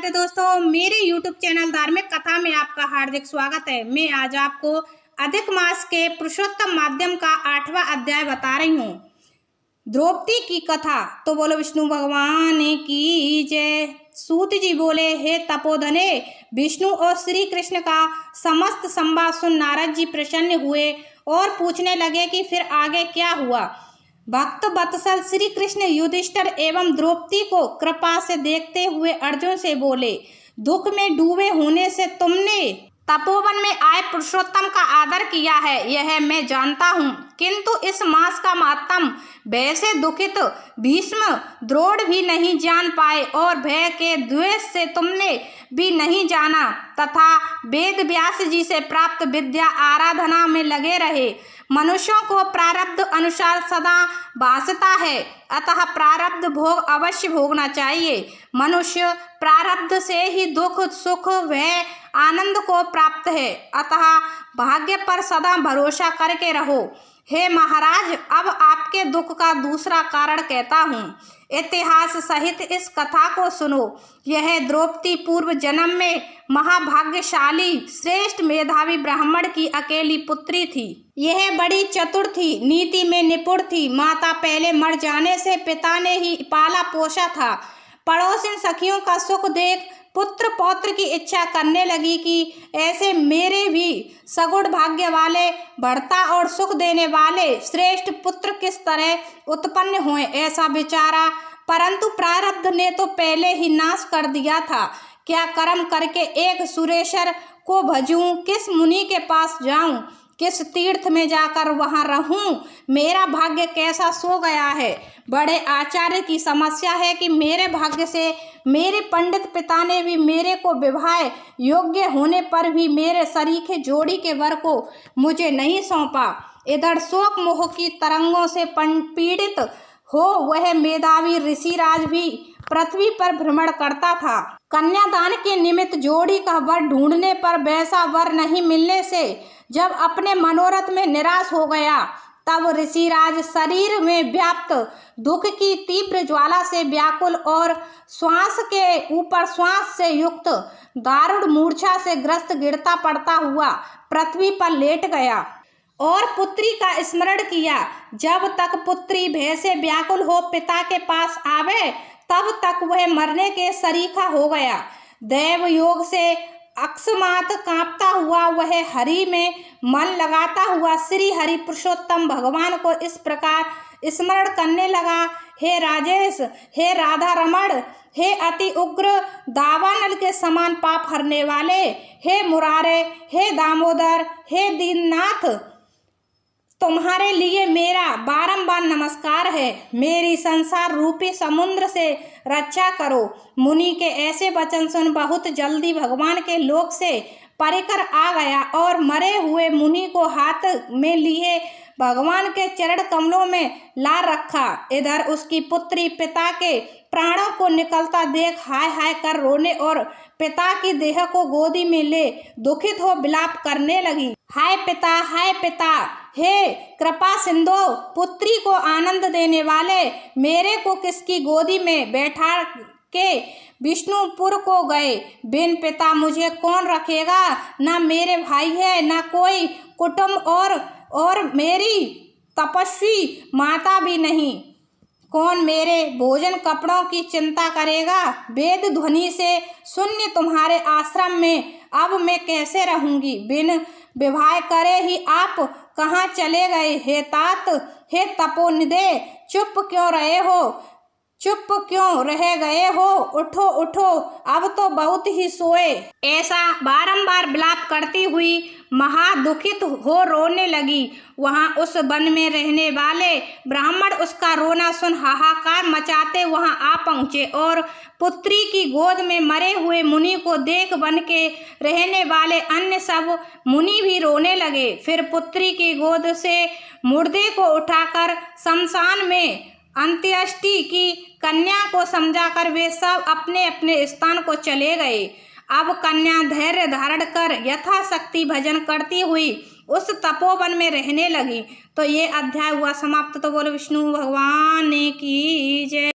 राधे दोस्तों, मेरे YouTube channel धार्मिक कथा में आपका हार्दिक स्वागत है। मैं आज आपको अधिक मास के पुरुषोत्तम माध्यम का 8वां अध्याय बता रही हूँ। द्रौपदी की कथा। तो बोलो विष्णु भगवान की जय। सूत जी बोले, हे तपोधने, विष्णु और श्री कृष्ण का समस्त संवाद सुन नारद जी प्रसन्न हुए और पूछने लगे कि फिर आगे क्या हुआ। भक्त वत्सल श्री कृष्ण युधिष्ठिर एवं द्रौपदी को कृपा से देखते हुए अर्जुन से बोले, दुख में डूबे होने से तुमने तपोवन में आए पुरुषोत्तम का आदर किया है, यह मैं जानता हूँ, किंतु इस मास का महात्म भय से दुखित भीष्म द्रोण भी नहीं जान पाए और भय के द्वेष से तुमने भी नहीं जाना तथा वेद व्यास जी से प्राप्त विद्या आराधना में लगे रहे। मनुष्यों को प्रारब्ध अनुसार सदा भासता है, अतः प्रारब्ध भोग अवश्य भोगना चाहिए। मनुष्य प्रारब्ध से ही दुख सुख व आनंद को प्राप्त है, अतः भाग्य पर सदा भरोसा करके रहो। हे महाराज, अब आपके दुख का दूसरा कारण कहता हूँ। इतिहास सहित इस कथा को सुनो। यह द्रौपदी पूर्व जन्म में महाभाग्यशाली श्रेष्ठ मेधावी ब्राह्मण की अकेली पुत्री थी। यह बड़ी चतुर थी, नीति में निपुण थी। माता पहले मर जाने से पिता ने ही पाला पोसा था। पड़ोसिन सखियों का सुख देख पुत्र पौत्र की इच्छा करने लगी कि ऐसे मेरे भी सगुण भाग्य वाले, बढ़ता और सुख देने वाले श्रेष्ठ पुत्र किस तरह उत्पन्न हुए, ऐसा विचारा। परंतु प्रारब्ध ने तो पहले ही नाश कर दिया था। क्या कर्म करके एक सुरेश्वर को भजूं, किस मुनि के पास जाऊं, किस तीर्थ में जाकर वहां रहूं, मेरा भाग्य कैसा सो गया है। बड़े आचार्य की समस्या है कि मेरे भाग्य से मेरे पंडित पिता ने भी मेरे को विवाह योग्य होने पर भी मेरे सरीखे जोड़ी के वर को मुझे नहीं सौंपा। इधर शोक मोह की तरंगों से पीड़ित हो वह मेधावी ऋषिराज भी पृथ्वी पर भ्रमण करता था। कन्यादान के निमित्त जोड़ी का वर ढूंढने पर वैसा वर नहीं मिलने से जब अपने मनोरथ में निराश हो गया, तब ऋषिराज शरीर में व्याप्त दुख की तीव्र ज्वाला से व्याकुल और श्वास के ऊपर श्वास से युक्त दारुण मूर्छा से ग्रस्त गिरता पड़ता हुआ पृथ्वी पर लेट गया और पुत्री का स्मरण किया। जब तक पुत्री भय से व्याकुल हो पिता के पास आवे, तब तक वह मरने के सरीखा हो गया। दैव योग से अकस्मात कांपता हुआ वह हरि में मन लगाता हुआ श्री हरि पुरुषोत्तम भगवान को इस प्रकार स्मरण करने लगा, हे राजेश, हे राधा रमण, हे अति उग्र दावानल के समान पाप हरने वाले, हे मुरारे, हे दामोदर, हे दीननाथ, तुम्हारे लिए मेरा बारंबार नमस्कार है। मेरी संसार रूपी समुद्र से रक्षा करो। मुनि के ऐसे वचन सुन बहुत जल्दी भगवान के लोक से परिकर आ गया और मरे हुए मुनि को हाथ में लिए भगवान के चरण कमलों में ला रखा। इधर उसकी पुत्री पिता के प्राणों को निकलता देख हाय हाय कर रोने और पिता की देह को गोदी में ले दुखित हो विलाप करने लगी। हाय पिता, हे कृपा सिंधु, पुत्री को आनंद देने वाले, मेरे को किसकी गोदी में बैठा के विष्णुपुर को गए। बिन पिता मुझे कौन रखेगा, ना मेरे भाई है ना कोई कुटुंब और मेरी तपस्वी माता भी नहीं। कौन मेरे भोजन कपड़ों की चिंता करेगा। वेद ध्वनि से शून्य तुम्हारे आश्रम में अब मैं कैसे रहूंगी। बिन विवाह करे ही आप कहाँ चले गए। हे तात, हे तपोनिधे, चुप क्यों रह गए हो। उठो उठो, अब तो बहुत ही सोए। ऐसा बारंबार विलाप करती हुई महादुखित हो रोने लगी। वहां उस वन में रहने वाले ब्राह्मण उसका रोना सुन हाहाकार मचाते वहां आ पहुंचे और पुत्री की गोद में मरे हुए मुनि को देख वन के रहने वाले अन्य सब मुनि भी रोने लगे। फिर पुत्री की गोद से मुर्दे को उठाकर शमशान में अंत्येष्टि की कन्या को समझाकर वे सब अपने अपने स्थान को चले गए। अब कन्या धैर्य धारण कर यथाशक्ति भजन करती हुई उस तपोवन में रहने लगी। तो ये अध्याय हुआ समाप्त। तो बोलो विष्णु भगवान की जय।